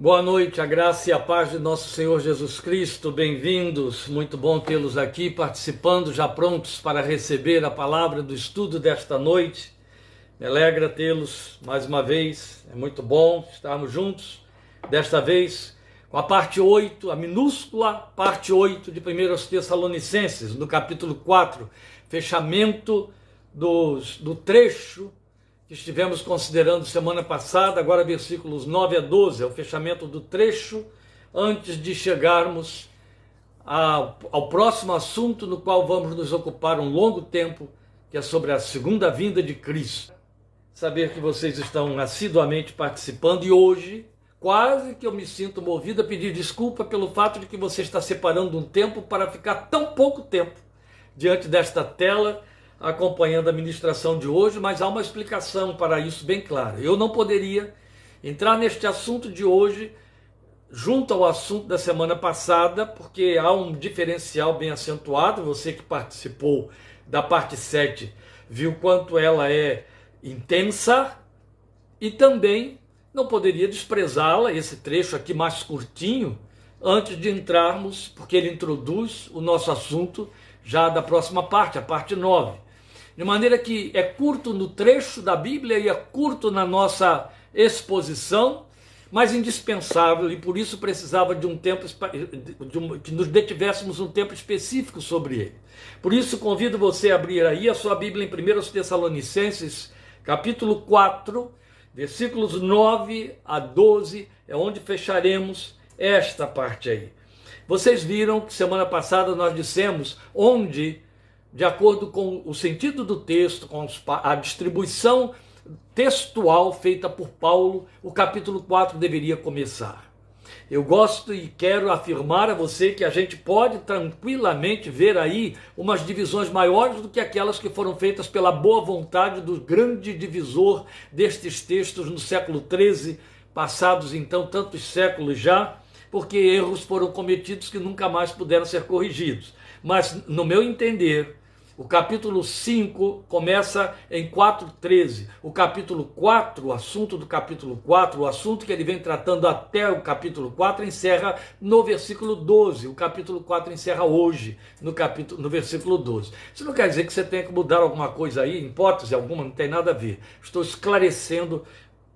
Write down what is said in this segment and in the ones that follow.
Boa noite, a graça e a paz de nosso Senhor Jesus Cristo, bem-vindos, muito bom tê-los aqui participando, já prontos para receber a palavra do estudo desta noite. Me alegra tê-los mais uma vez, é muito bom estarmos juntos, desta vez com a parte 8, a minúscula parte 8 de 1 Tessalonicenses, no capítulo 4, fechamento do trecho que estivemos considerando semana passada, agora versículos 9 a 12, é o fechamento do trecho, antes de chegarmos ao próximo assunto no qual vamos nos ocupar um longo tempo, que é sobre a segunda vinda de Cristo. Saber que vocês estão assiduamente participando e hoje, quase que eu me sinto movido a pedir desculpa pelo fato de que você está separando um tempo para ficar tão pouco tempo diante desta tela, acompanhando a ministração de hoje, mas há uma explicação para isso bem clara. Eu não poderia entrar neste assunto de hoje junto ao assunto da semana passada, porque há um diferencial bem acentuado. Você que participou da parte 7 viu quanto ela é intensa, e também não poderia desprezá-la, esse trecho aqui mais curtinho, antes de entrarmos, porque ele introduz o nosso assunto já da próxima parte, a parte 9. De maneira que é curto no trecho da Bíblia e é curto na nossa exposição, mas indispensável, e por isso precisava de um tempo, que nos detivéssemos um tempo específico sobre ele. Por isso convido você a abrir aí a sua Bíblia em 1 Tessalonicenses, capítulo 4, versículos 9 a 12, é onde fecharemos esta parte aí. Vocês viram que semana passada nós dissemos onde, de acordo com o sentido do texto, com a distribuição textual feita por Paulo, o capítulo 4 deveria começar. Eu gosto e quero afirmar a você que a gente pode tranquilamente ver aí umas divisões maiores do que aquelas que foram feitas pela boa vontade do grande divisor destes textos no século XIII, passados então tantos séculos já, porque erros foram cometidos que nunca mais puderam ser corrigidos. Mas, no meu entender, o capítulo 5 começa em 4:13. O capítulo 4, o assunto do capítulo 4, o assunto que ele vem tratando até o capítulo 4, encerra no versículo 12. O capítulo 4 encerra hoje, no versículo 12. Isso não quer dizer que você tenha que mudar alguma coisa aí, hipótese alguma, não tem nada a ver. Estou esclarecendo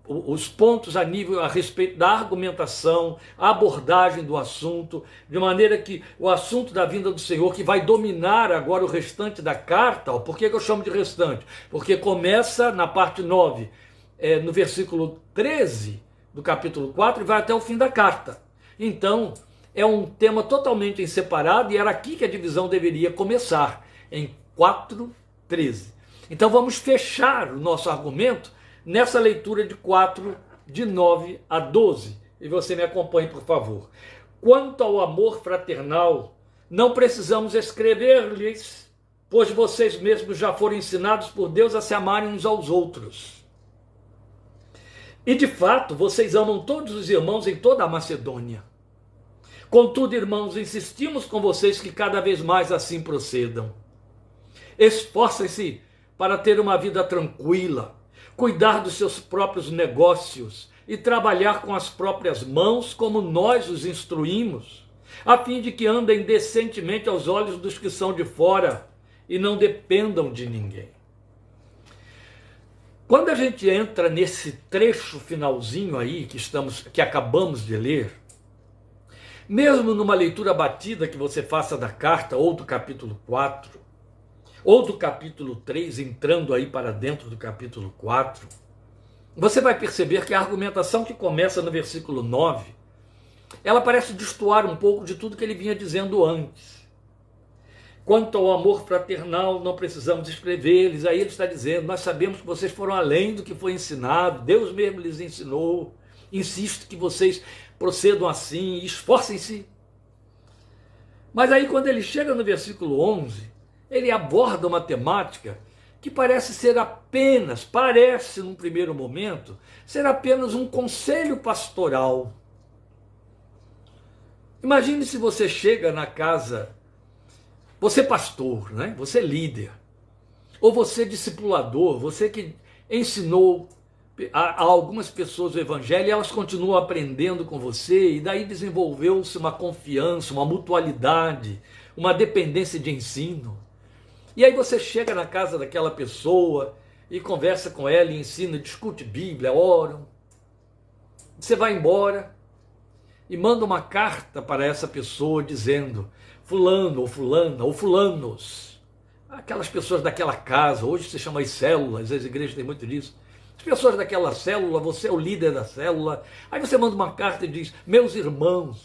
os pontos a respeito da argumentação, a abordagem do assunto, de maneira que o assunto da vinda do Senhor, que vai dominar agora o restante da carta. Por que eu chamo de restante? Porque começa na parte 9, no versículo 13 do capítulo 4, e vai até o fim da carta. Então, é um tema totalmente em separado, e era aqui que a divisão deveria começar, em 4:13. Então vamos fechar o nosso argumento nessa leitura de 4, de 9 a 12. E você me acompanhe, por favor. Quanto ao amor fraternal, não precisamos escrever-lhes, pois vocês mesmos já foram ensinados por Deus a se amarem uns aos outros. E de fato, vocês amam todos os irmãos em toda a Macedônia. Contudo, irmãos, insistimos com vocês que cada vez mais assim procedam. Esforcem-se para ter uma vida tranquila, cuidar dos seus próprios negócios e trabalhar com as próprias mãos, como nós os instruímos, a fim de que andem decentemente aos olhos dos que são de fora e não dependam de ninguém. Quando a gente entra nesse trecho finalzinho aí que acabamos de ler, mesmo numa leitura batida que você faça da carta ou do capítulo 4, ou do capítulo 3, entrando aí para dentro do capítulo 4, você vai perceber que a argumentação que começa no versículo 9, ela parece destoar um pouco de tudo que ele vinha dizendo antes. Quanto ao amor fraternal, não precisamos escrever-lhes. Aí ele está dizendo, nós sabemos que vocês foram além do que foi ensinado, Deus mesmo lhes ensinou, insisto que vocês procedam assim, esforcem-se. Mas aí quando ele chega no versículo 11, ele aborda uma temática que parece num primeiro momento, ser apenas um conselho pastoral. Imagine se você chega na casa, você pastor, né? Você líder, ou você discipulador, você que ensinou há algumas pessoas do evangelho e elas continuam aprendendo com você, e daí desenvolveu-se uma confiança, uma mutualidade, uma dependência de ensino. E aí você chega na casa daquela pessoa e conversa com ela e ensina, discute Bíblia, oram. Você vai embora e manda uma carta para essa pessoa dizendo: fulano ou fulana ou fulanos, aquelas pessoas daquela casa, hoje se chama de células, as igrejas têm muito disso. As pessoas daquela célula, você é o líder da célula. Aí você manda uma carta e diz: meus irmãos,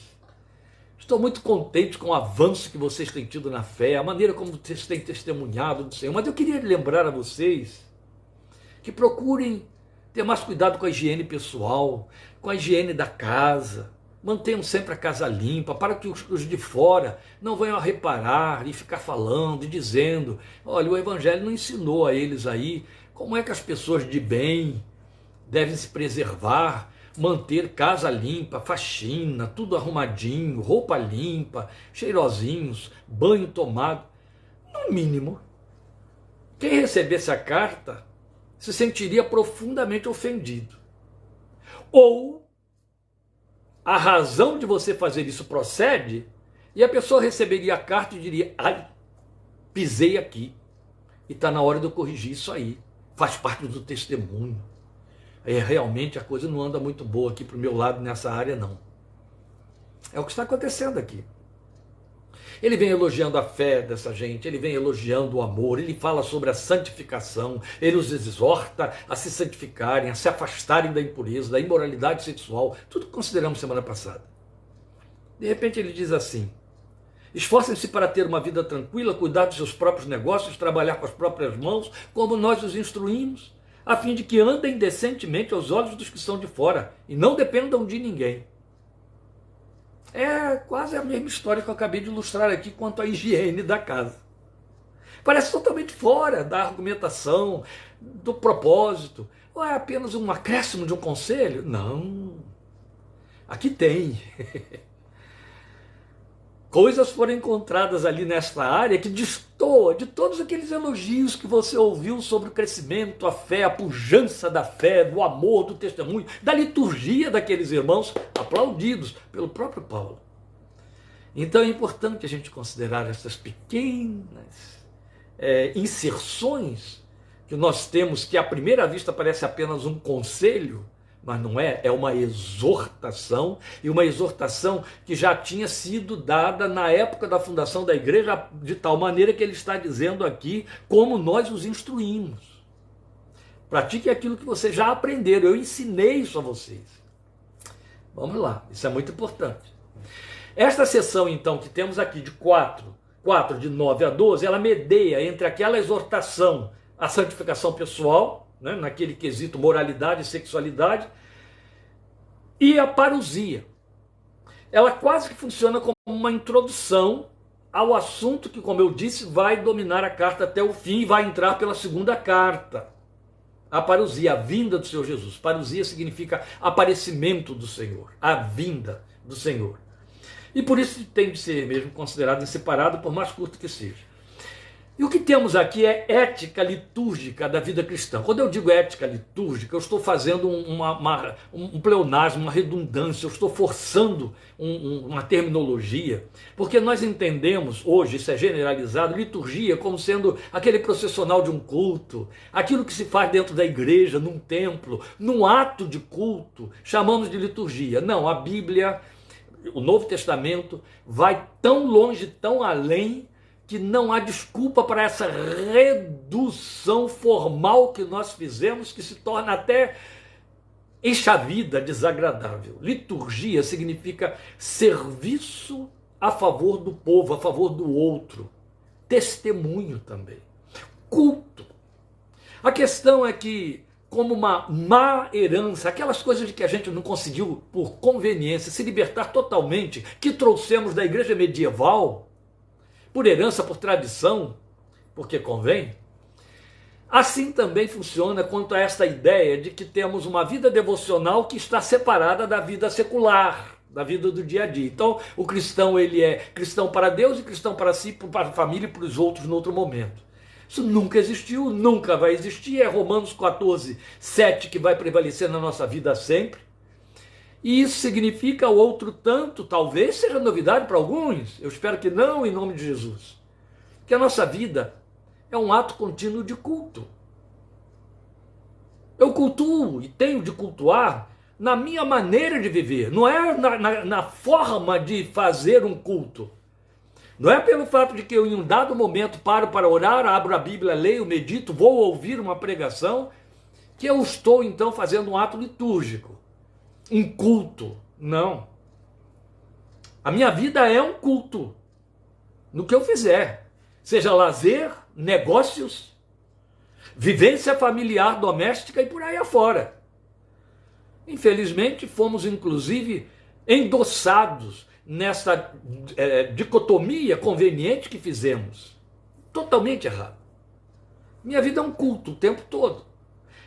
estou muito contente com o avanço que vocês têm tido na fé, a maneira como vocês têm testemunhado do Senhor, mas eu queria lembrar a vocês que procurem ter mais cuidado com a higiene pessoal, com a higiene da casa. Mantenham sempre a casa limpa, para que os de fora não venham a reparar e ficar falando e dizendo: olha, o evangelho não ensinou a eles aí como é que as pessoas de bem devem se preservar, manter casa limpa, faxina, tudo arrumadinho, roupa limpa, cheirosinhos, banho tomado. No mínimo, quem recebesse a carta se sentiria profundamente ofendido. Ou a razão de você fazer isso procede, e a pessoa receberia a carta e diria: ai, pisei aqui, e está na hora de eu corrigir isso aí, faz parte do testemunho. Realmente a coisa não anda muito boa aqui para o meu lado nessa área, não. É o que está acontecendo aqui. Ele vem elogiando a fé dessa gente, ele vem elogiando o amor, ele fala sobre a santificação, ele os exorta a se santificarem, a se afastarem da impureza, da imoralidade sexual, tudo que consideramos semana passada. De repente ele diz assim: esforcem-se para ter uma vida tranquila, cuidar dos seus próprios negócios, trabalhar com as próprias mãos, como nós os instruímos, a fim de que andem decentemente aos olhos dos que estão de fora e não dependam de ninguém. É quase a mesma história que eu acabei de ilustrar aqui quanto à higiene da casa. Parece totalmente fora da argumentação, do propósito. Ou é apenas um acréscimo de um conselho? Não. Aqui tem. Coisas foram encontradas ali nesta área que destoa de todos aqueles elogios que você ouviu sobre o crescimento, a fé, a pujança da fé, do amor, do testemunho, da liturgia daqueles irmãos aplaudidos pelo próprio Paulo. Então é importante a gente considerar essas pequenas inserções que nós temos, que à primeira vista parece apenas um conselho, mas não é, é uma exortação, e uma exortação que já tinha sido dada na época da fundação da igreja, de tal maneira que ele está dizendo aqui como nós os instruímos. Pratique aquilo que vocês já aprenderam, eu ensinei isso a vocês. Vamos lá, isso é muito importante. Esta sessão, então, que temos aqui de 4 de 9 a 12, ela medeia entre aquela exortação à santificação pessoal, né, naquele quesito moralidade e sexualidade, e a parousia. Ela quase que funciona como uma introdução ao assunto que, como eu disse, vai dominar a carta até o fim e vai entrar pela segunda carta. A parousia, a vinda do Senhor Jesus. Parousia significa aparecimento do Senhor, a vinda do Senhor. E por isso tem de ser mesmo considerado em separado, por mais curto que seja. E o que temos aqui é ética litúrgica da vida cristã. Quando eu digo ética litúrgica, eu estou fazendo um pleonasmo, uma redundância, eu estou forçando uma terminologia, porque nós entendemos, hoje isso é generalizado, liturgia como sendo aquele processional de um culto, aquilo que se faz dentro da igreja, num templo, num ato de culto, chamamos de liturgia. Não, a Bíblia, o Novo Testamento, vai tão longe, tão além, que não há desculpa para essa redução formal que nós fizemos, que se torna até enxavida, desagradável. Liturgia significa serviço a favor do povo, a favor do outro. Testemunho também. Culto. A questão é que, como uma má herança, aquelas coisas de que a gente não conseguiu, por conveniência, se libertar totalmente, que trouxemos da igreja medieval, por herança, por tradição, porque convém, assim também funciona quanto a esta ideia de que temos uma vida devocional que está separada da vida secular, da vida do dia a dia. Então, o cristão, ele é cristão para Deus e cristão para si, para a família e para os outros no outro momento. Isso nunca existiu, nunca vai existir. É Romanos 14, 7 que vai prevalecer na nossa vida sempre. E isso significa outro tanto, talvez seja novidade para alguns, eu espero que não, em nome de Jesus, que a nossa vida é um ato contínuo de culto. Eu cultuo e tenho de cultuar na minha maneira de viver, não é na forma de fazer um culto. Não é pelo fato de que eu em um dado momento paro para orar, abro a Bíblia, leio, medito, vou ouvir uma pregação, que eu estou então fazendo um ato litúrgico, um culto. Não. A minha vida é um culto no que eu fizer, seja lazer, negócios, vivência familiar, doméstica e por aí afora. Infelizmente, fomos inclusive endossados nessa dicotomia conveniente que fizemos. Totalmente errado. Minha vida é um culto o tempo todo.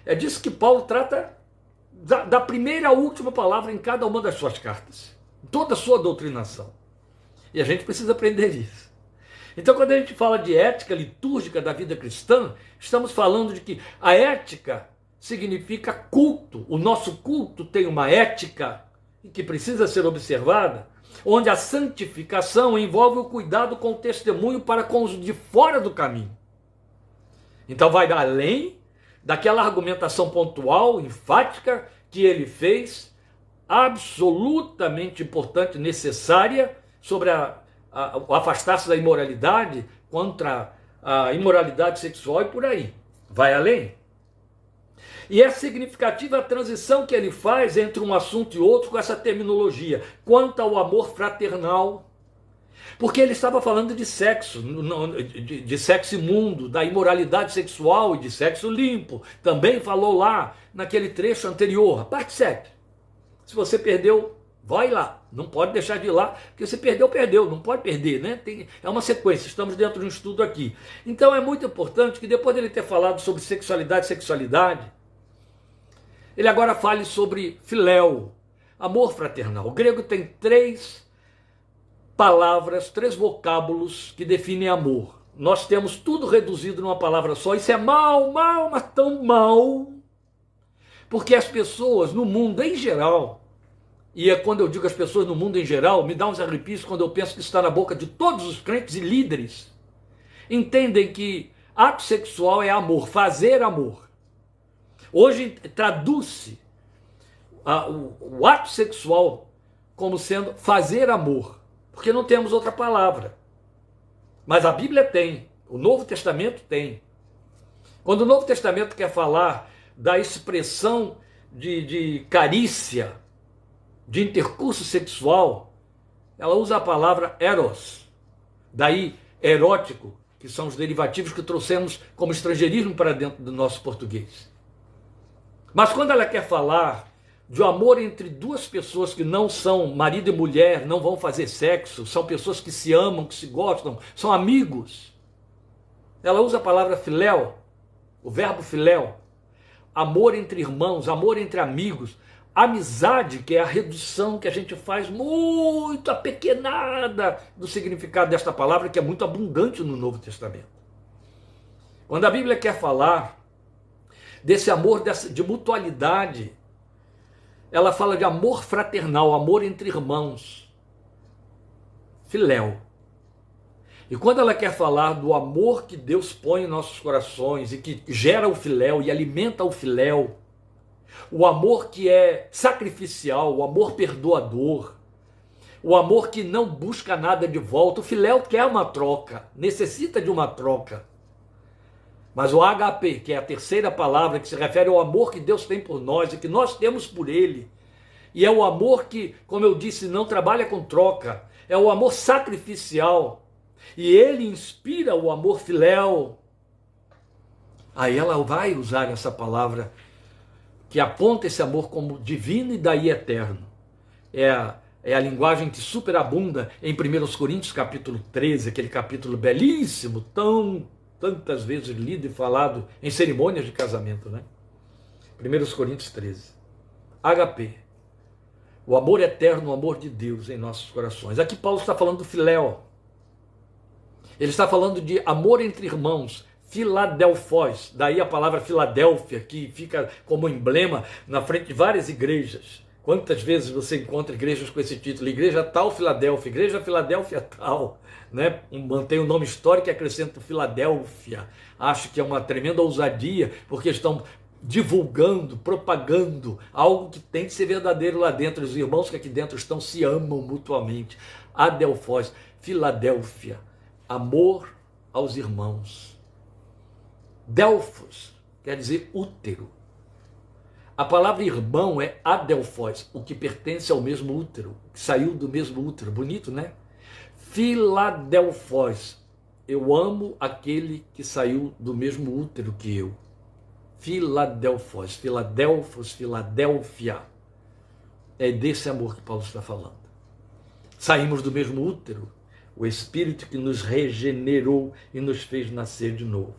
É disso que Paulo trata da primeira à última palavra em cada uma das suas cartas. Toda a sua doutrinação. E a gente precisa aprender isso. Então, quando a gente fala de ética litúrgica da vida cristã, estamos falando de que a ética significa culto. O nosso culto tem uma ética que precisa ser observada, onde a santificação envolve o cuidado com o testemunho para com os de fora do caminho. Então vai além daquela argumentação pontual, enfática, que ele fez, absolutamente importante, necessária, sobre o afastar-se da imoralidade, contra a imoralidade sexual e por aí. Vai além. E é significativa a transição que ele faz entre um assunto e outro com essa terminologia, quanto ao amor fraternal. Porque ele estava falando de sexo, de sexo imundo, da imoralidade sexual e de sexo limpo. Também falou lá naquele trecho anterior, a parte 7. Se você perdeu, vai lá. Não pode deixar de ir lá, porque se perdeu, perdeu. Não pode perder, né? É uma sequência, estamos dentro de um estudo aqui. Então é muito importante que depois dele ter falado sobre sexualidade, ele agora fale sobre filéu, amor fraternal. O grego tem 3 palavras, 3 vocábulos que definem amor. Nós temos tudo reduzido numa palavra só. Isso é mal, mas tão mal. Porque as pessoas no mundo em geral, e é quando eu digo as pessoas no mundo em geral, me dá uns arrepios quando eu penso que está na boca de todos os crentes e líderes, entendem que ato sexual é amor, fazer amor. Hoje traduz-se o ato sexual como sendo fazer amor, porque não temos outra palavra. Mas a Bíblia tem, o Novo Testamento tem. Quando o Novo Testamento quer falar da expressão de carícia, de intercurso sexual, ela usa a palavra eros. Daí erótico, que são os derivativos que trouxemos como estrangeirismo para dentro do nosso português. Mas quando ela quer falar de um amor entre 2 pessoas que não são marido e mulher, não vão fazer sexo, são pessoas que se amam, que se gostam, são amigos, ela usa a palavra filéu, o verbo filéu, amor entre irmãos, amor entre amigos, amizade, que é a redução que a gente faz muito apequenada do significado desta palavra, que é muito abundante no Novo Testamento. Quando a Bíblia quer falar desse amor de mutualidade, ela fala de amor fraternal, amor entre irmãos, filéu. E quando ela quer falar do amor que Deus põe em nossos corações e que gera o filéu e alimenta o filéu, o amor que é sacrificial, o amor perdoador, o amor que não busca nada de volta, o filéu quer uma troca, necessita de uma troca. Mas o HP, que é a terceira palavra que se refere ao amor que Deus tem por nós e que nós temos por Ele, e é o amor que, como eu disse, não trabalha com troca, é o amor sacrificial, e ele inspira o amor filéu. Aí ela vai usar essa palavra que aponta esse amor como divino e daí eterno. É a linguagem que superabunda em 1 Coríntios capítulo 13, aquele capítulo belíssimo, tantas vezes lido e falado em cerimônias de casamento, né? 1 Coríntios 13. HP. O amor eterno, o amor de Deus em nossos corações. Aqui Paulo está falando do filéu. Ele está falando de amor entre irmãos, Filadelfos, daí a palavra Filadélfia, que fica como emblema na frente de várias igrejas. Quantas vezes você encontra igrejas com esse título? Igreja tal Filadélfia, Igreja Filadélfia tal, né? Mantém o nome histórico e acrescenta Filadélfia. Acho que é uma tremenda ousadia, porque estão divulgando, propagando algo que tem que ser verdadeiro lá dentro. Os irmãos que aqui dentro estão se amam mutuamente. Adelfos, Filadélfia, amor aos irmãos. Delfos quer dizer útero. A palavra irmão é adelfos, o que pertence ao mesmo útero, que saiu do mesmo útero. Bonito, né? Filadelfos, eu amo aquele que saiu do mesmo útero que eu. Filadelfos, Filadelfos, Filadélfia. É desse amor que Paulo está falando. Saímos do mesmo útero, o Espírito que nos regenerou e nos fez nascer de novo.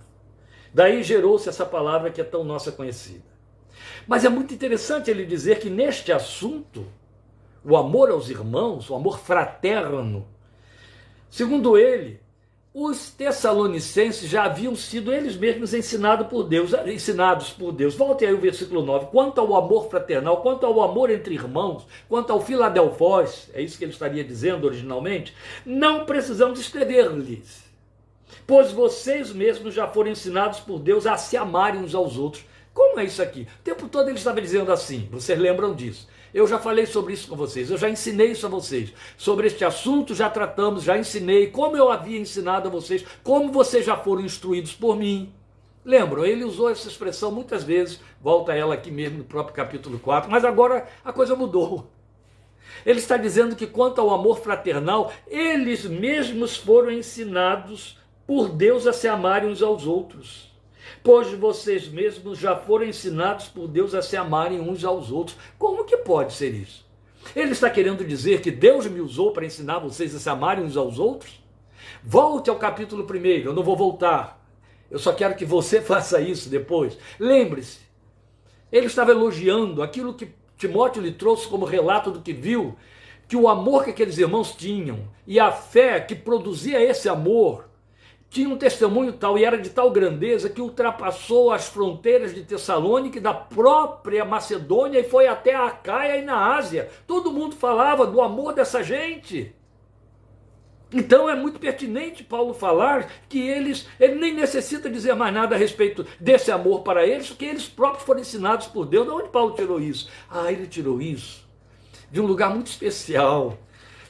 Daí gerou-se essa palavra que é tão nossa conhecida. Mas é muito interessante ele dizer que neste assunto, o amor aos irmãos, o amor fraterno, segundo ele, os tessalonicenses já haviam sido eles mesmos ensinados por Deus. Volte aí o versículo 9. Quanto ao amor fraternal, quanto ao amor entre irmãos, quanto ao Filadelfos, é isso que ele estaria dizendo originalmente, não precisamos escrever-lhes, pois vocês mesmos já foram ensinados por Deus a se amarem uns aos outros. Como é isso aqui? O tempo todo ele estava dizendo assim, vocês lembram disso? Eu já falei sobre isso com vocês, eu já ensinei isso a vocês. Sobre este assunto já tratamos, já ensinei, como eu havia ensinado a vocês, como vocês já foram instruídos por mim. Lembram? Ele usou essa expressão muitas vezes, volta ela aqui mesmo no próprio capítulo 4, mas agora a coisa mudou. Ele está dizendo que quanto ao amor fraternal, eles mesmos foram ensinados por Deus a se amarem uns aos outros. Pois vocês mesmos já foram ensinados por Deus a se amarem uns aos outros. Como que pode ser isso? Ele está querendo dizer que Deus me usou para ensinar vocês a se amarem uns aos outros? Volte ao capítulo 1, eu não vou voltar. Eu só quero que você faça isso depois. Lembre-se, ele estava elogiando aquilo que Timóteo lhe trouxe como relato do que viu, que o amor que aqueles irmãos tinham e a fé que produzia esse amor tinha um testemunho tal e era de tal grandeza que ultrapassou as fronteiras de Tessalônica e da própria Macedônia e foi até a Acaia e na Ásia. Todo mundo falava do amor dessa gente. Então é muito pertinente Paulo falar que ele nem necessita dizer mais nada a respeito desse amor para eles, porque eles próprios foram ensinados por Deus. De onde Paulo tirou isso? Ele tirou isso de um lugar muito especial,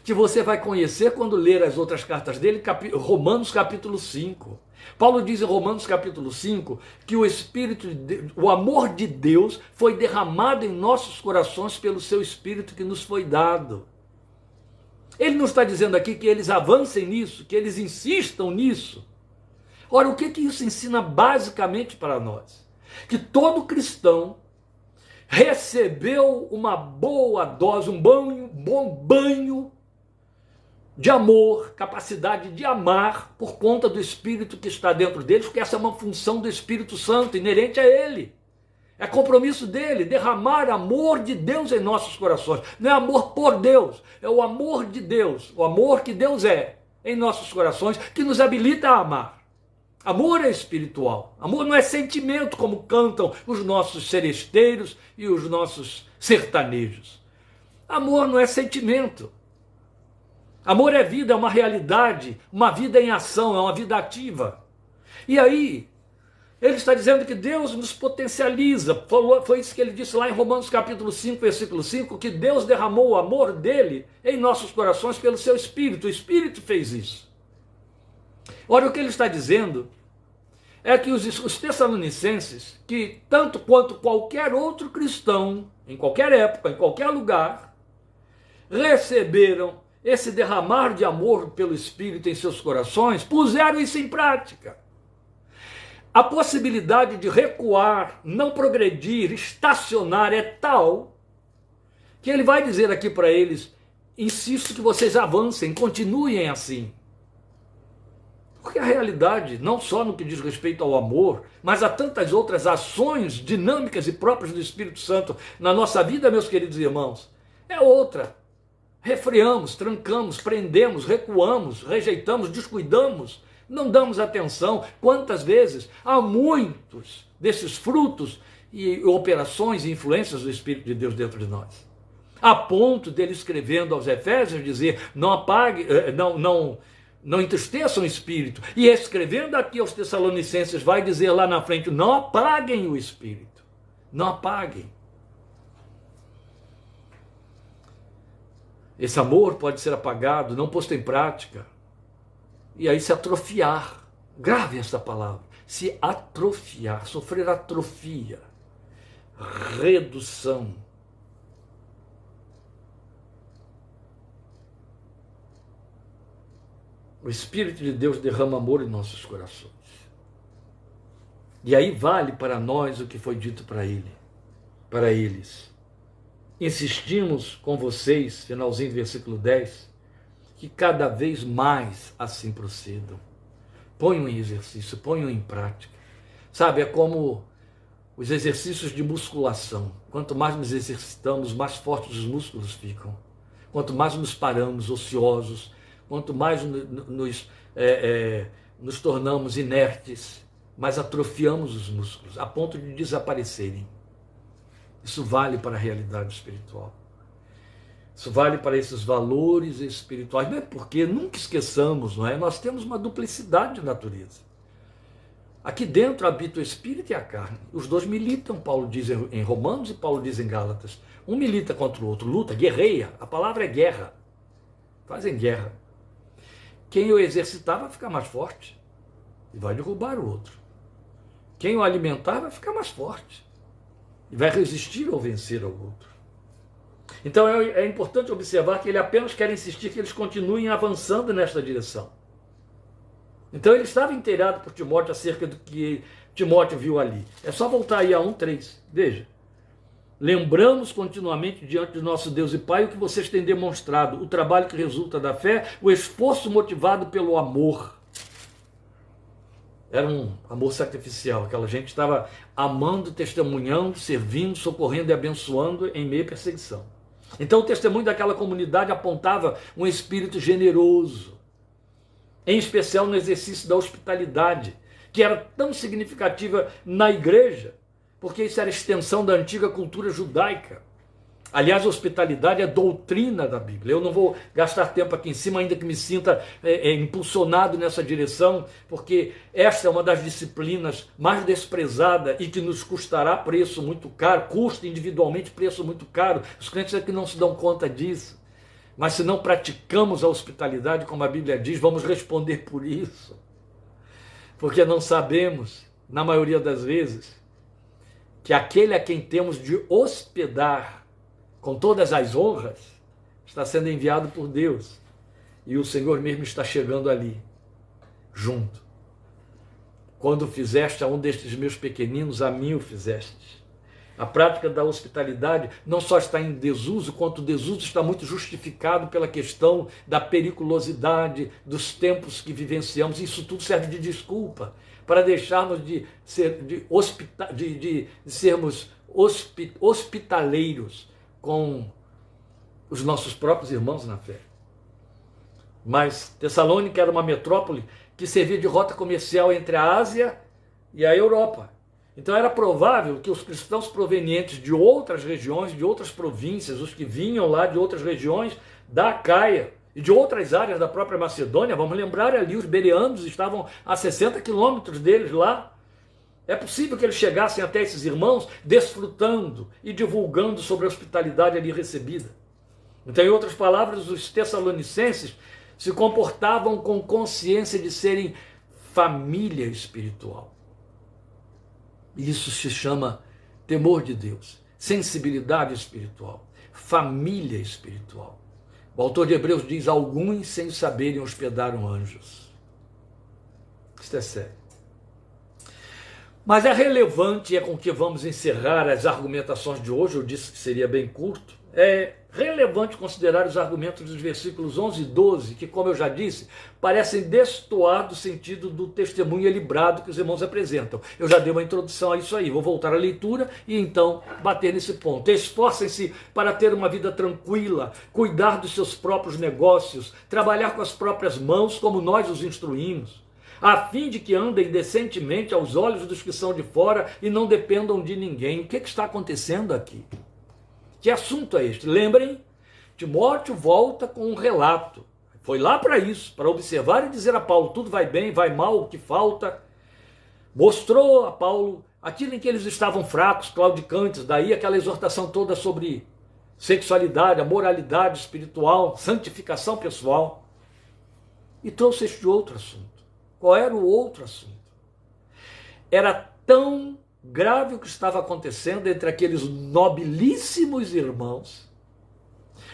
que você vai conhecer quando ler as outras cartas dele, Romanos capítulo 5. Paulo diz em Romanos capítulo 5 que o amor de Deus foi derramado em nossos corações pelo seu Espírito que nos foi dado. Ele não está dizendo aqui que eles avancem nisso, que eles insistam nisso. Ora, o que isso ensina basicamente para nós? Que todo cristão recebeu uma boa dose, um bom banho de amor, capacidade de amar por conta do Espírito que está dentro deles, porque essa é uma função do Espírito Santo, inerente a ele. É compromisso dele, derramar amor de Deus em nossos corações. Não é amor por Deus, é o amor de Deus, o amor que Deus é em nossos corações, que nos habilita a amar. Amor é espiritual, amor não é sentimento, como cantam os nossos seresteiros e os nossos sertanejos. Amor não é sentimento. Amor é vida, é uma realidade, uma vida em ação, é uma vida ativa. E aí, ele está dizendo que Deus nos potencializa. Foi isso que ele disse lá em Romanos capítulo 5, versículo 5, que Deus derramou o amor dele em nossos corações pelo seu Espírito. O Espírito fez isso. Ora, o que ele está dizendo é que os tessalonicenses, que tanto quanto qualquer outro cristão, em qualquer época, em qualquer lugar, receberam esse derramar de amor pelo Espírito em seus corações, puseram isso em prática. A possibilidade de recuar, não progredir, estacionar é tal que ele vai dizer aqui para eles: insisto que vocês avancem, continuem assim. Porque a realidade, não só no que diz respeito ao amor, mas a tantas outras ações dinâmicas e próprias do Espírito Santo na nossa vida, meus queridos irmãos, é outra. Refreamos, trancamos, prendemos, recuamos, rejeitamos, descuidamos Não damos atenção. Quantas vezes há muitos desses frutos e operações e influências do Espírito de Deus dentro de nós. A ponto dele escrevendo aos Efésios dizer, não apague, não entristeçam o Espírito. E escrevendo aqui aos Tessalonicenses vai dizer lá na frente, não apaguem o Espírito. Não apaguem. Esse amor pode ser apagado, não posto em prática. E aí se atrofiar. Grave essa palavra. Se atrofiar, sofrer atrofia, redução. O Espírito de Deus derrama amor em nossos corações. E aí vale para nós o que foi dito para eles. Insistimos com vocês, finalzinho do versículo 10, que cada vez mais assim procedam. Ponham em exercício, ponham em prática. Sabe, é como os exercícios de musculação. Quanto mais nos exercitamos, mais fortes os músculos ficam. Quanto mais nos paramos ociosos, quanto mais nos tornamos inertes, mais atrofiamos os músculos, a ponto de desaparecerem. Isso vale para a realidade espiritual. Isso vale para esses valores espirituais. Não é porque, nunca esqueçamos, não é? Nós temos uma duplicidade de natureza. Aqui dentro habita o Espírito e a carne. Os dois militam, Paulo diz em Romanos e Paulo diz em Gálatas. Um milita contra o outro, luta, guerreia. A palavra é guerra. Fazem guerra. Quem o exercitar vai ficar mais forte e vai derrubar o outro. Quem o alimentar vai ficar mais forte e vai resistir ou vencer ao outro. Então é importante observar que ele apenas quer insistir que eles continuem avançando nesta direção. Então ele estava inteirado por Timóteo acerca do que Timóteo viu ali. É só voltar aí a 1:3. Veja. Lembramos continuamente diante do nosso Deus e Pai o que vocês têm demonstrado, o trabalho que resulta da fé, o esforço motivado pelo amor. Era um amor sacrificial, aquela gente estava amando, testemunhando, servindo, socorrendo e abençoando em meio à perseguição. Então o testemunho daquela comunidade apontava um espírito generoso, em especial no exercício da hospitalidade, que era tão significativa na igreja, porque isso era extensão da antiga cultura judaica. Aliás, a hospitalidade é doutrina da Bíblia. Eu não vou gastar tempo aqui em cima, ainda que me sinta impulsionado nessa direção, porque esta é uma das disciplinas mais desprezada e que nos custará preço muito caro, custa individualmente preço muito caro. Os crentes é que não se dão conta disso. Mas se não praticamos a hospitalidade, como a Bíblia diz, vamos responder por isso. Porque não sabemos, na maioria das vezes, que aquele a quem temos de hospedar com todas as honras está sendo enviado por Deus. E o Senhor mesmo está chegando ali, junto. Quando fizeste a um destes meus pequeninos, a mim o fizeste. A prática da hospitalidade não só está em desuso, quanto o desuso está muito justificado pela questão da periculosidade dos tempos que vivenciamos. Isso tudo serve de desculpa para deixarmos de sermos hospitaleiros com os nossos próprios irmãos na fé. Mas Tessalônica era uma metrópole que servia de rota comercial entre a Ásia e a Europa. Então era provável que os cristãos provenientes de outras regiões, de outras províncias, os que vinham lá de outras regiões da Acaia e de outras áreas da própria Macedônia, vamos lembrar ali, os bereanos estavam a 60 quilômetros deles lá. É possível que eles chegassem até esses irmãos desfrutando e divulgando sobre a hospitalidade ali recebida. Então, em outras palavras, os tessalonicenses se comportavam com consciência de serem família espiritual. Isso se chama temor de Deus, sensibilidade espiritual, família espiritual. O autor de Hebreus diz, alguns sem saberem hospedaram anjos. Isto é sério. Mas é relevante, é com que vamos encerrar as argumentações de hoje, eu disse que seria bem curto, é relevante considerar os argumentos dos versículos 11 e 12, que, como eu já disse, parecem destoar do sentido do testemunho librado que os irmãos apresentam. Eu já dei uma introdução a isso aí, vou voltar à leitura e então bater nesse ponto. Esforcem-se para ter uma vida tranquila, cuidar dos seus próprios negócios, trabalhar com as próprias mãos como nós os instruímos. a fim de que andem decentemente aos olhos dos que são de fora e não dependam de ninguém. O que está acontecendo aqui? Que assunto é este? Lembrem, Timóteo volta com um relato. Foi lá para isso, para observar e dizer a Paulo, tudo vai bem, vai mal, o que falta. Mostrou a Paulo aquilo em que eles estavam fracos, claudicantes, daí aquela exortação toda sobre sexualidade, a moralidade espiritual, santificação pessoal. E trouxe este outro assunto. Qual era o outro assunto? Era tão grave o que estava acontecendo entre aqueles nobilíssimos irmãos,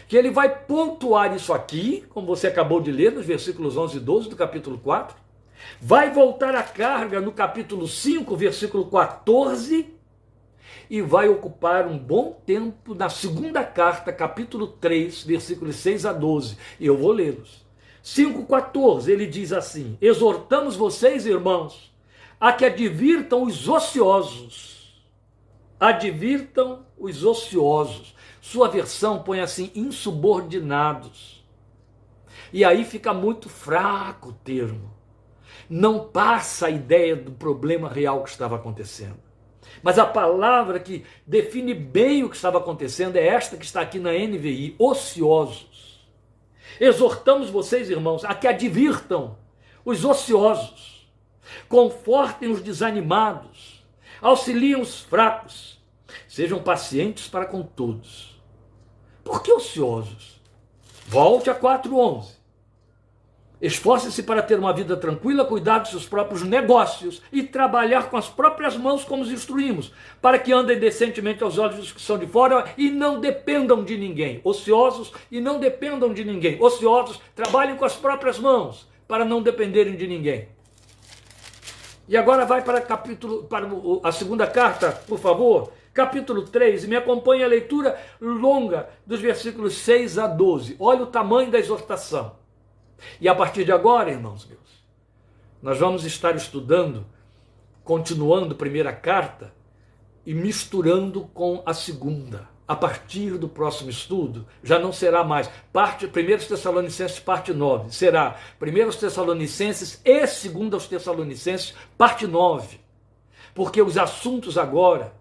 que ele vai pontuar isso aqui, como você acabou de ler, nos versículos 11 e 12 do capítulo 4, vai voltar a carga no capítulo 5, versículo 14, e vai ocupar um bom tempo na segunda carta, capítulo 3, versículos 6 a 12. Eu vou lê-los. 5,14, ele diz assim: exortamos vocês, irmãos, a que advirtam os ociosos. Advirtam os ociosos. Sua versão põe assim, insubordinados. E aí fica muito fraco o termo. Não passa a ideia do problema real que estava acontecendo. Mas a palavra que define bem o que estava acontecendo é esta que está aqui na NVI, ociosos. Exortamos vocês, irmãos, a que advirtam os ociosos, confortem os desanimados, auxiliem os fracos, sejam pacientes para com todos. Por que ociosos? Volte a 4:11. Esforce-se para ter uma vida tranquila, cuidar dos seus próprios negócios e trabalhar com as próprias mãos como os instruímos, para que andem decentemente aos olhos dos que são de fora e não dependam de ninguém. Ociosos e não dependam de ninguém. Ociosos, trabalhem com as próprias mãos para não dependerem de ninguém. E agora vai para a segunda carta, por favor, capítulo 3, e me acompanhe a leitura longa dos versículos 6 a 12. Olha o tamanho da exortação. E a partir de agora, irmãos meus, nós vamos estar estudando, continuando a primeira carta e misturando com a segunda. A partir do próximo estudo, já não será mais 1 Tessalonicenses parte 9, será 1 Tessalonicenses e 2 Tessalonicenses parte 9. Porque os assuntos agora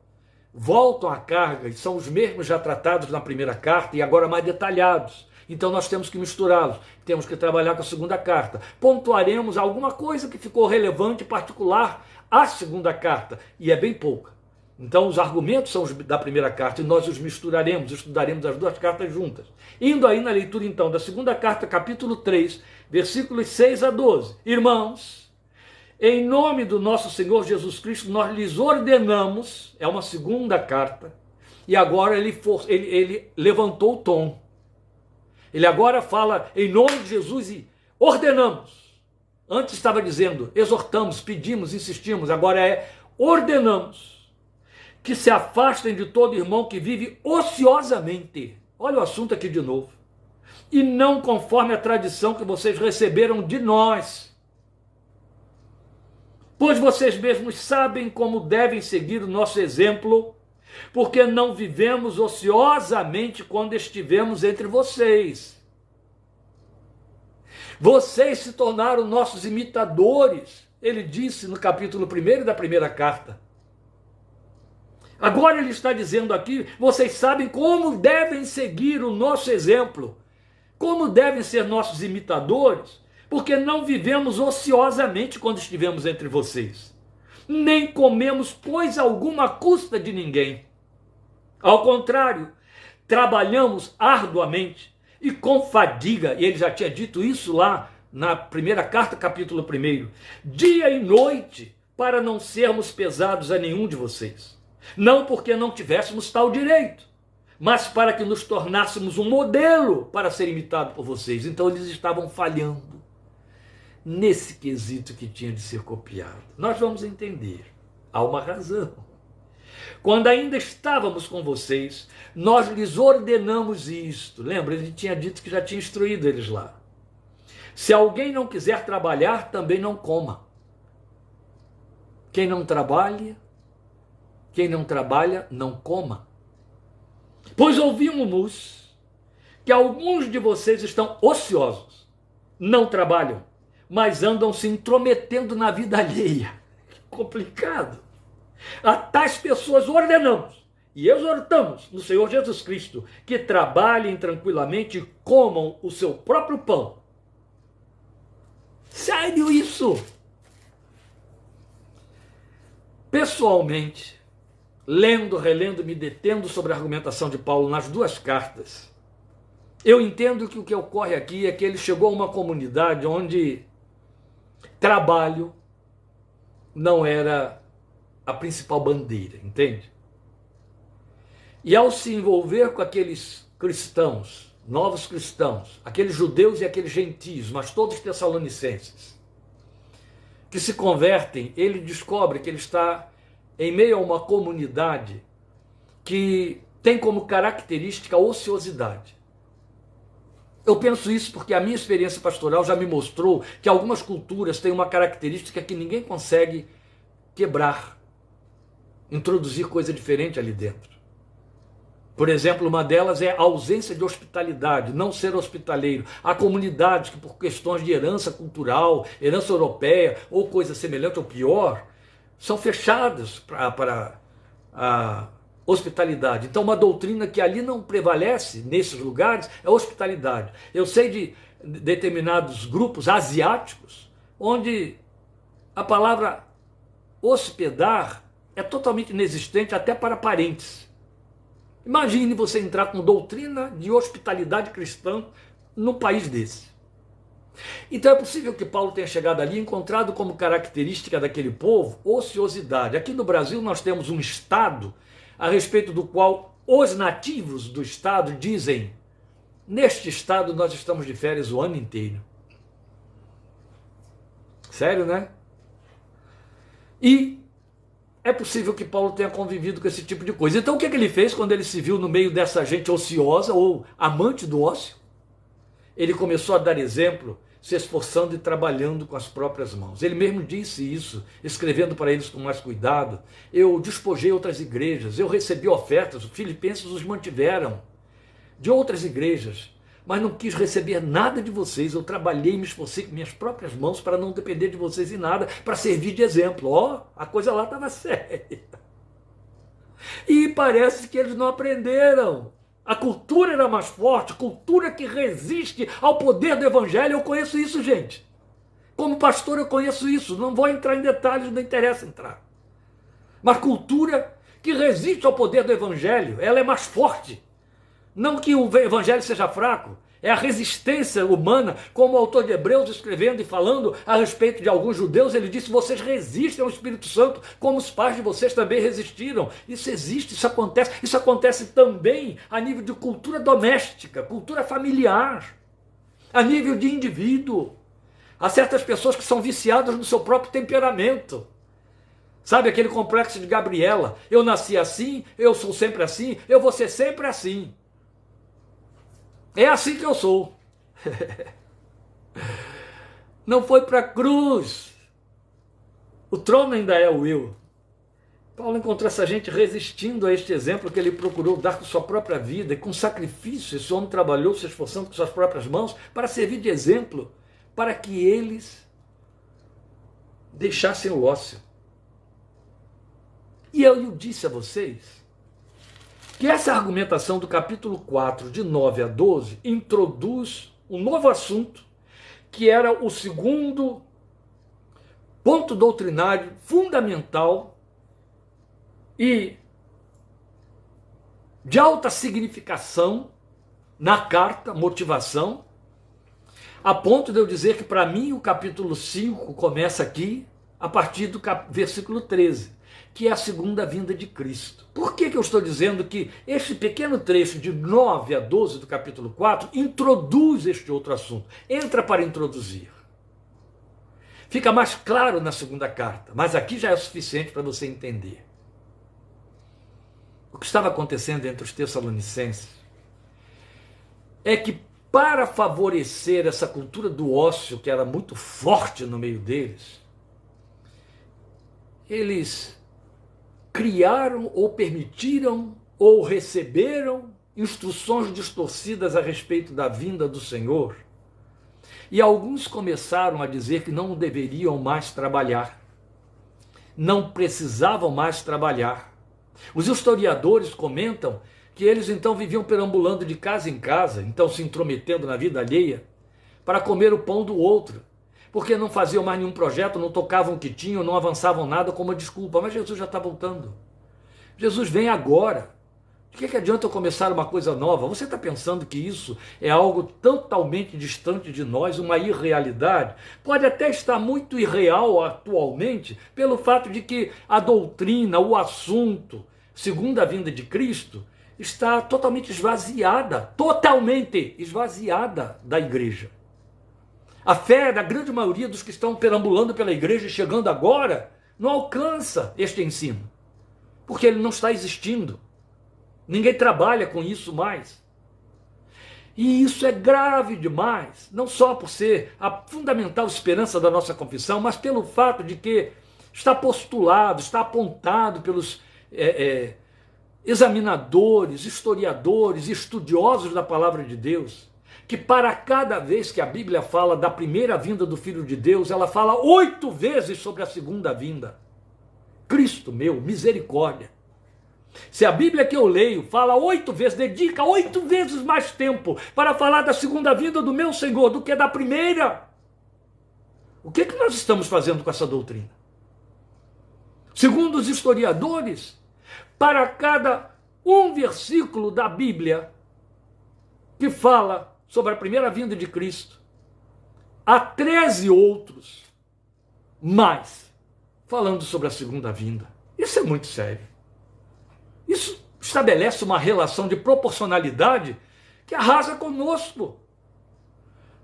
voltam à carga e são os mesmos já tratados na primeira carta e agora mais detalhados. Então nós temos que misturá-los, temos que trabalhar com a segunda carta. Pontuaremos alguma coisa que ficou relevante e particular à segunda carta, e é bem pouca. Então os argumentos são os da primeira carta e nós os misturaremos, estudaremos as duas cartas juntas. Indo aí na leitura então da segunda carta, capítulo 3, versículos 6 a 12. Irmãos, em nome do nosso Senhor Jesus Cristo, nós lhes ordenamos, é uma segunda carta, e agora ele levantou o tom. Ele agora fala em nome de Jesus e ordenamos. Antes estava dizendo exortamos, pedimos, insistimos. Agora é ordenamos que se afastem de todo irmão que vive ociosamente. Olha o assunto aqui de novo. E não conforme a tradição que vocês receberam de nós. Pois vocês mesmos sabem como devem seguir o nosso exemplo, porque não vivemos ociosamente quando estivemos entre vocês. Vocês se tornaram nossos imitadores, ele disse no capítulo 1 da primeira carta. Agora ele está dizendo aqui, vocês sabem como devem seguir o nosso exemplo, como devem ser nossos imitadores, porque não vivemos ociosamente quando estivemos entre vocês. Nem comemos coisa alguma à custa de ninguém. Ao contrário, trabalhamos arduamente e com fadiga, e ele já tinha dito isso lá na primeira carta, capítulo 1, dia e noite, para não sermos pesados a nenhum de vocês. Não porque não tivéssemos tal direito, mas para que nos tornássemos um modelo para ser imitado por vocês. Então eles estavam falhando nesse quesito que tinha de ser copiado. Nós vamos entender, há uma razão. Quando ainda estávamos com vocês, nós lhes ordenamos isto. Lembra, ele tinha dito que já tinha instruído eles lá. Se alguém não quiser trabalhar, também não coma. Quem não trabalha, não coma. Pois ouvimos que alguns de vocês estão ociosos, não trabalham. mas andam se intrometendo na vida alheia. Que complicado. A tais pessoas ordenamos e exortamos no Senhor Jesus Cristo que trabalhem tranquilamente e comam o seu próprio pão. Sério isso? Pessoalmente, lendo, relendo, me detendo sobre a argumentação de Paulo nas duas cartas, eu entendo que o que ocorre aqui é que ele chegou a uma comunidade onde trabalho não era a principal bandeira, entende? E ao se envolver com aqueles cristãos, novos cristãos, aqueles judeus e aqueles gentios, mas todos tessalonicenses, que se convertem, ele descobre que ele está em meio a uma comunidade que tem como característica a ociosidade. Eu penso isso porque a minha experiência pastoral já me mostrou que algumas culturas têm uma característica que ninguém consegue quebrar, introduzir coisa diferente ali dentro. Por exemplo, uma delas é a ausência de hospitalidade, não ser hospitaleiro. Há comunidades que, por questões de herança cultural, herança europeia ou coisa semelhante ou pior, são fechadas para a hospitalidade. Então, uma doutrina que ali não prevalece nesses lugares é a hospitalidade. Eu sei de determinados grupos asiáticos onde a palavra hospedar é totalmente inexistente até para parentes. Imagine você entrar com doutrina de hospitalidade cristã num país desse. Então é possível que Paulo tenha chegado ali e encontrado como característica daquele povo ociosidade. Aqui no Brasil nós temos um estado a respeito do qual os nativos do estado dizem: neste estado nós estamos de férias o ano inteiro. Sério, né? E é possível que Paulo tenha convivido com esse tipo de coisa. Então o que ele fez quando ele se viu no meio dessa gente ociosa ou amante do ócio? Ele começou a dar exemplo, se esforçando e trabalhando com as próprias mãos. Ele mesmo disse isso, escrevendo para eles com mais cuidado. Eu despojei outras igrejas, eu recebi ofertas, os filipenses os mantiveram, de outras igrejas, mas não quis receber nada de vocês. Eu trabalhei e me esforcei com minhas próprias mãos para não depender de vocês em nada, para servir de exemplo. Ó, a coisa lá estava séria. E parece que eles não aprenderam. A cultura era mais forte, cultura que resiste ao poder do evangelho. Eu conheço isso, gente. Como pastor eu conheço isso. Não vou entrar em detalhes, não interessa entrar. Mas cultura que resiste ao poder do evangelho, ela é mais forte. Não que o evangelho seja fraco, é a resistência humana, como o autor de Hebreus escrevendo e falando a respeito de alguns judeus, ele disse: vocês resistem ao Espírito Santo, como os pais de vocês também resistiram. Isso existe, isso acontece também a nível de cultura doméstica, cultura familiar, a nível de indivíduo. Há certas pessoas que são viciadas no seu próprio temperamento. Sabe aquele complexo de Gabriela? Eu nasci assim, eu sou sempre assim, eu vou ser sempre assim. É assim que eu sou. Não foi para a cruz. O trono ainda é o eu. Paulo encontrou essa gente resistindo a este exemplo que ele procurou dar com sua própria vida, e com sacrifício esse homem trabalhou, se esforçando com suas próprias mãos para servir de exemplo, para que eles deixassem o ócio. E eu disse a vocês que essa argumentação do capítulo 4, de 9 a 12, introduz um novo assunto, que era o segundo ponto doutrinário fundamental e de alta significação na carta, motivação, a ponto de eu dizer que para mim o capítulo 5 começa aqui, a partir do versículo 13. Que é a segunda vinda de Cristo. Por que eu estou dizendo que este pequeno trecho de 9 a 12 do capítulo 4 introduz este outro assunto? Entra para introduzir. Fica mais claro na segunda carta, mas aqui já é o suficiente para você entender. O que estava acontecendo entre os tessalonicenses é que, para favorecer essa cultura do ócio que era muito forte no meio deles, eles criaram ou permitiram ou receberam instruções distorcidas a respeito da vinda do Senhor, E alguns começaram a dizer que não deveriam mais trabalhar, não precisavam mais trabalhar. Os historiadores comentam que eles então viviam perambulando de casa em casa, então se intrometendo na vida alheia, para comer o pão do outro, porque não faziam mais nenhum projeto, não tocavam o que tinham, não avançavam nada como uma desculpa. Mas Jesus já está voltando. Jesus vem agora. De que adianta eu começar uma coisa nova? Você está pensando que isso é algo totalmente distante de nós, uma irrealidade? Pode até estar muito irreal atualmente, pelo fato de que a doutrina, o assunto, segundo a vinda de Cristo, está totalmente esvaziada da igreja. A fé da grande maioria dos que estão perambulando pela igreja e chegando agora não alcança este ensino, porque ele não está existindo. Ninguém trabalha com isso mais. E isso é grave demais, não só por ser a fundamental esperança da nossa confissão, mas pelo fato de que está postulado, está apontado pelos examinadores, historiadores, estudiosos da palavra de Deus, que para cada vez que a Bíblia fala da primeira vinda do Filho de Deus, ela fala 8 vezes sobre a segunda vinda. Cristo meu, misericórdia. Se a Bíblia que eu leio fala 8 vezes, dedica 8 vezes mais tempo para falar da segunda vinda do meu Senhor do que da primeira, o que nós estamos fazendo com essa doutrina? Segundo os historiadores, para cada um versículo da Bíblia que fala sobre a primeira vinda de Cristo, há 13 outros mais falando sobre a segunda vinda. Isso é muito sério. Isso estabelece uma relação de proporcionalidade que arrasa conosco.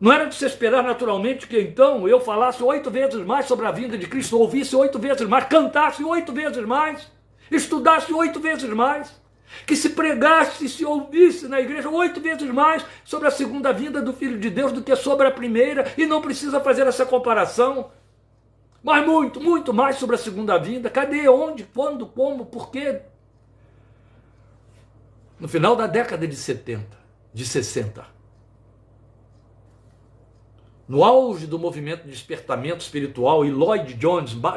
Não era de se esperar naturalmente que então eu falasse 8 vezes mais sobre a vinda de Cristo, ouvisse 8 vezes mais, cantasse 8 vezes mais, estudasse 8 vezes mais, que se pregasse, se ouvisse na igreja 8 vezes mais sobre a segunda vinda do Filho de Deus do que sobre a primeira, e não precisa fazer essa comparação, mas muito, muito mais sobre a segunda vinda. Cadê? Onde? Quando? Como? Por quê? No final da década de 60, no auge do movimento de despertamento espiritual, e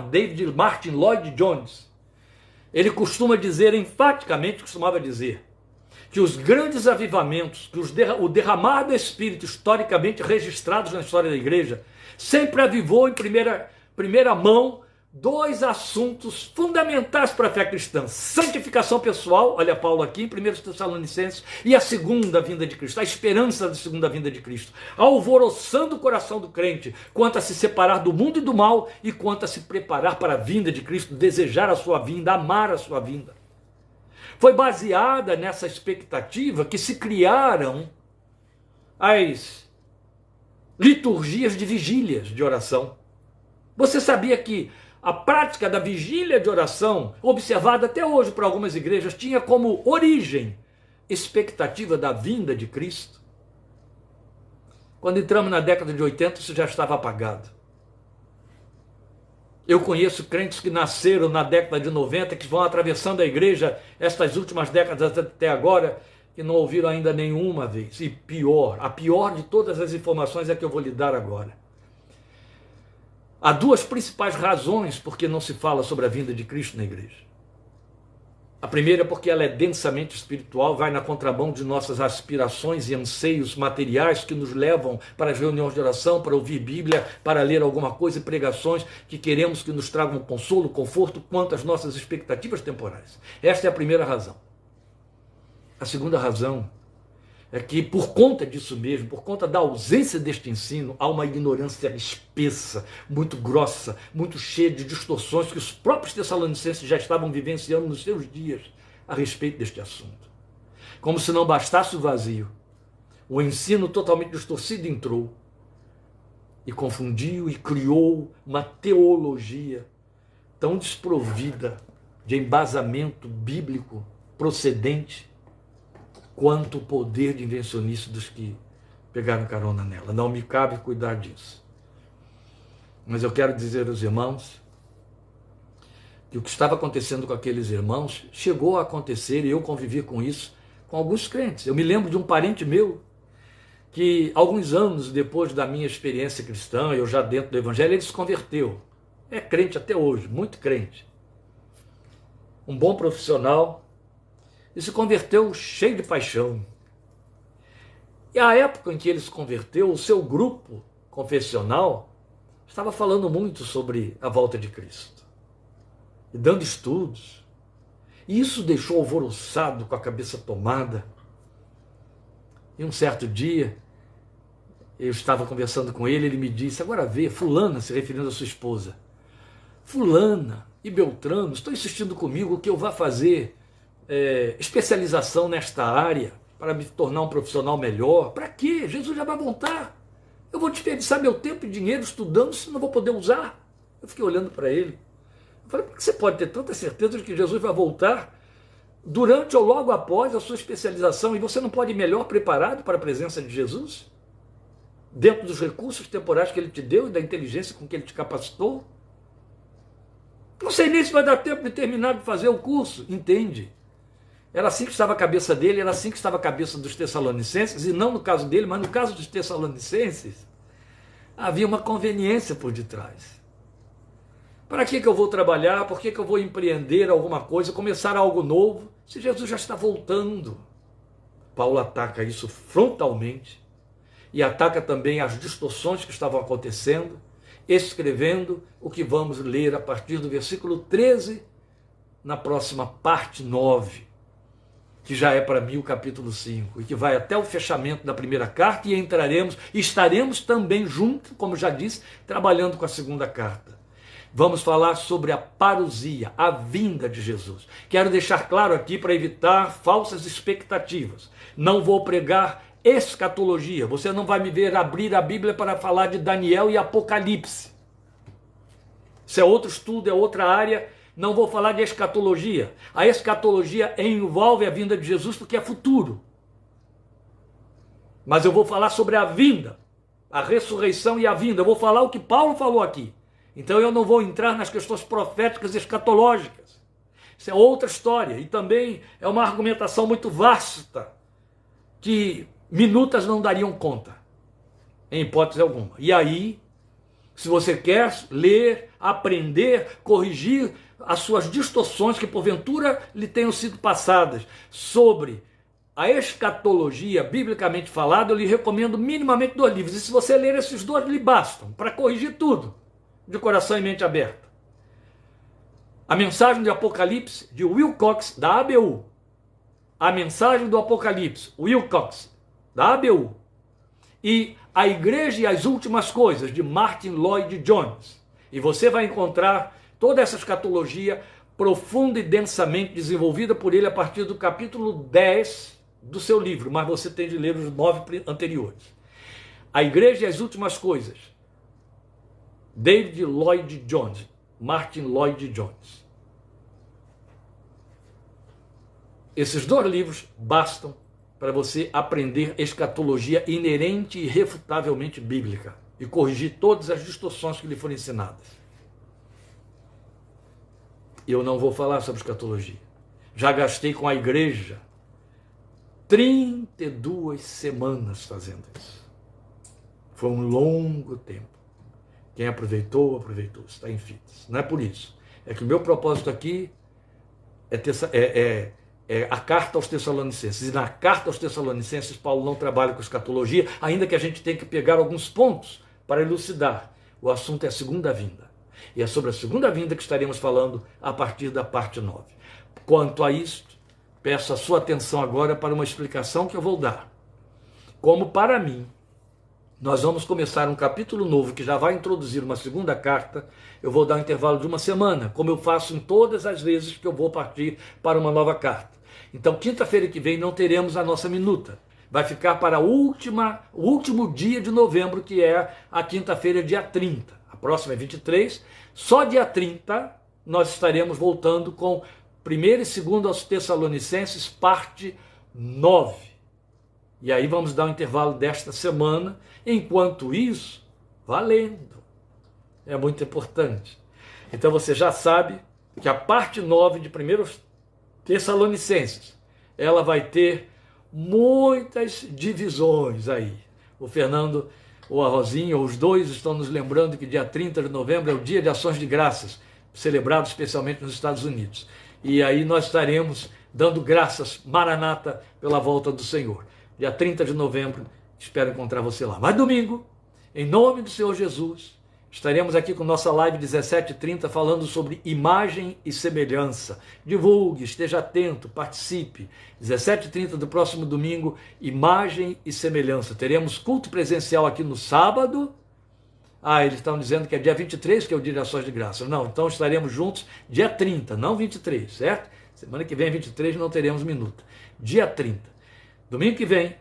David Martin Lloyd Jones, ele costumava dizer, que os grandes avivamentos, que o derramar do Espírito historicamente registrados na história da igreja, sempre avivou em primeira mão 2 assuntos fundamentais para a fé cristã: santificação pessoal, olha Paulo aqui em 1 Tessalonicenses, e a segunda vinda de Cristo, a esperança da segunda vinda de Cristo, alvoroçando o coração do crente quanto a se separar do mundo e do mal, e quanto a se preparar para a vinda de Cristo, desejar a sua vinda, amar a sua vinda. Foi baseada nessa expectativa que se criaram as liturgias de vigílias de oração. Você sabia que a prática da vigília de oração, observada até hoje por algumas igrejas, tinha como origem expectativa da vinda de Cristo? Quando entramos na década de 80, isso já estava apagado. Eu conheço crentes que nasceram na década de 90, que vão atravessando a igreja estas últimas décadas até agora, que não ouviram ainda nenhuma vez. E a pior de todas as informações é que eu vou lhe dar agora. Há 2 principais razões por que não se fala sobre a vinda de Cristo na igreja. A primeira é porque ela é densamente espiritual, vai na contramão de nossas aspirações e anseios materiais que nos levam para as reuniões de oração, para ouvir Bíblia, para ler alguma coisa e pregações que queremos que nos tragam consolo, conforto, quanto às nossas expectativas temporais. Esta é a primeira razão. A segunda razão é que, por conta disso mesmo, por conta da ausência deste ensino, há uma ignorância espessa, muito grossa, muito cheia de distorções que os próprios tessalonicenses já estavam vivenciando nos seus dias a respeito deste assunto. Como se não bastasse o vazio, o ensino totalmente distorcido entrou e confundiu e criou uma teologia tão desprovida de embasamento bíblico procedente quanto o poder de invencionice dos que pegaram carona nela. Não me cabe cuidar disso. Mas eu quero dizer aos irmãos que o que estava acontecendo com aqueles irmãos chegou a acontecer, e eu convivi com isso, com alguns crentes. Eu me lembro de um parente meu que alguns anos depois da minha experiência cristã, eu já dentro do evangelho, ele se converteu. É crente até hoje, muito crente. Um bom profissional, e se converteu cheio de paixão. E a época em que ele se converteu, o seu grupo confessional estava falando muito sobre a volta de Cristo, e dando estudos. E isso deixou alvoroçado, com a cabeça tomada. E um certo dia, eu estava conversando com ele me disse, agora vê, fulana, se referindo à sua esposa, fulana e Beltrano estão insistindo comigo que eu vá fazer especialização nesta área para me tornar um profissional melhor. Para quê? Jesus já vai voltar. Eu vou desperdiçar meu tempo e dinheiro estudando se não vou poder usar. Eu fiquei olhando para ele. Eu falei, por que você pode ter tanta certeza de que Jesus vai voltar durante ou logo após a sua especialização e você não pode ir melhor preparado para a presença de Jesus? Dentro dos recursos temporais que ele te deu e da inteligência com que ele te capacitou? Não sei nem se vai dar tempo de terminar de fazer o curso. Entende? Era assim que estava a cabeça dele, era assim que estava a cabeça dos Tessalonicenses, e não no caso dele, mas no caso dos Tessalonicenses, havia uma conveniência por detrás. Para que eu vou trabalhar? Por que eu vou empreender alguma coisa, começar algo novo, se Jesus já está voltando? Paulo ataca isso frontalmente, e ataca também as distorções que estavam acontecendo, escrevendo o que vamos ler a partir do versículo 13, na próxima parte 9, que já é para mim o capítulo 5, e que vai até o fechamento da primeira carta, e estaremos também junto, como já disse, trabalhando com a segunda carta. Vamos falar sobre a parousia, a vinda de Jesus. Quero deixar claro aqui para evitar falsas expectativas. Não vou pregar escatologia. Você não vai me ver abrir a Bíblia para falar de Daniel e Apocalipse. Isso é outro estudo, é outra área. Não vou falar de escatologia. A escatologia envolve a vinda de Jesus porque é futuro. Mas eu vou falar sobre a vinda, a ressurreição e a vinda. Eu vou falar o que Paulo falou aqui. Então eu não vou entrar nas questões proféticas e escatológicas. Isso é outra história. E também é uma argumentação muito vasta, que minutas não dariam conta, em hipótese alguma. E aí, se você quer ler, aprender, corrigir as suas distorções que porventura lhe tenham sido passadas sobre a escatologia biblicamente falada, eu lhe recomendo minimamente 2 livros. E se você ler esses 2, lhe bastam para corrigir tudo, de coração e mente aberta. A mensagem de Apocalipse, de Will Cox, da ABU. A mensagem do Apocalipse, Will Cox, da ABU. E A Igreja e as Últimas Coisas, de Martin Lloyd Jones. E você vai encontrar toda essa escatologia profunda e densamente desenvolvida por ele a partir do capítulo 10 do seu livro, mas você tem de ler os 9 anteriores. A Igreja e as Últimas Coisas, David Lloyd Jones, Martin Lloyd Jones. Esses 2 livros bastam para você aprender escatologia inerente e irrefutavelmente bíblica e corrigir todas as distorções que lhe foram ensinadas. Eu não vou falar sobre escatologia. Já gastei com a igreja 32 semanas fazendo isso. Foi um longo tempo. Quem aproveitou, aproveitou. Está em fitas. Não é por isso. É que o meu propósito aqui é a carta aos Tessalonicenses. E na carta aos Tessalonicenses, Paulo não trabalha com escatologia, ainda que a gente tenha que pegar alguns pontos para elucidar. O assunto é a segunda vinda. E é sobre a segunda vinda que estaremos falando a partir da parte 9. Quanto a isto, peço a sua atenção agora para uma explicação que eu vou dar. Como para mim, nós vamos começar um capítulo novo que já vai introduzir uma segunda carta, eu vou dar um intervalo de 1 semana, como eu faço em todas as vezes que eu vou partir para uma nova carta. Então, quinta-feira que vem não teremos a nossa minuta. Vai ficar para o último dia de novembro, que é a quinta-feira, dia 30. A próxima é 23. Só dia 30 nós estaremos voltando com 1º e 2º aos Tessalonicenses, parte 9. E aí vamos dar um intervalo desta semana. Enquanto isso, valendo. É muito importante. Então você já sabe que a parte 9 de 1 Tessalonicenses, ela vai ter muitas divisões aí. o Fernando ou a Rosinha, ou os dois, estão nos lembrando que dia 30 de novembro é o Dia de Ações de Graças, celebrado especialmente nos Estados Unidos. E aí nós estaremos dando graças, Maranata, pela volta do Senhor. Dia 30 de novembro, espero encontrar você lá. Mas domingo, em nome do Senhor Jesus, estaremos aqui com nossa live 17h30 falando sobre imagem e semelhança. Divulgue, esteja atento, participe. 17h30 do próximo domingo, imagem e semelhança. Teremos culto presencial aqui no sábado. Eles estão dizendo que é dia 23 que é o Dia de Ações de Graça. Não, então estaremos juntos dia 30, não 23, certo? Semana que vem, 23, não teremos minuta. Dia 30. Domingo que vem,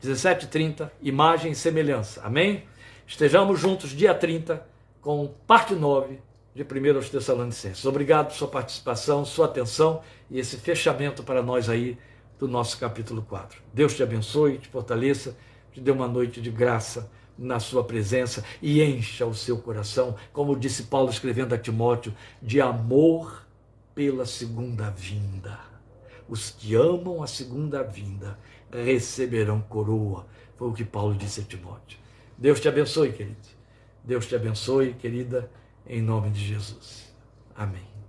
17h30, imagem e semelhança. Amém? Estejamos juntos dia 30 com parte 9 de 1 aos Tessalonicenses. Obrigado por sua participação, sua atenção e esse fechamento para nós aí do nosso capítulo 4. Deus te abençoe, te fortaleça, te dê uma noite de graça na sua presença e encha o seu coração, como disse Paulo escrevendo a Timóteo, de amor pela segunda vinda. Os que amam a segunda vinda receberão coroa. Foi o que Paulo disse a Timóteo. Deus te abençoe, querido. Deus te abençoe, querida, em nome de Jesus. Amém.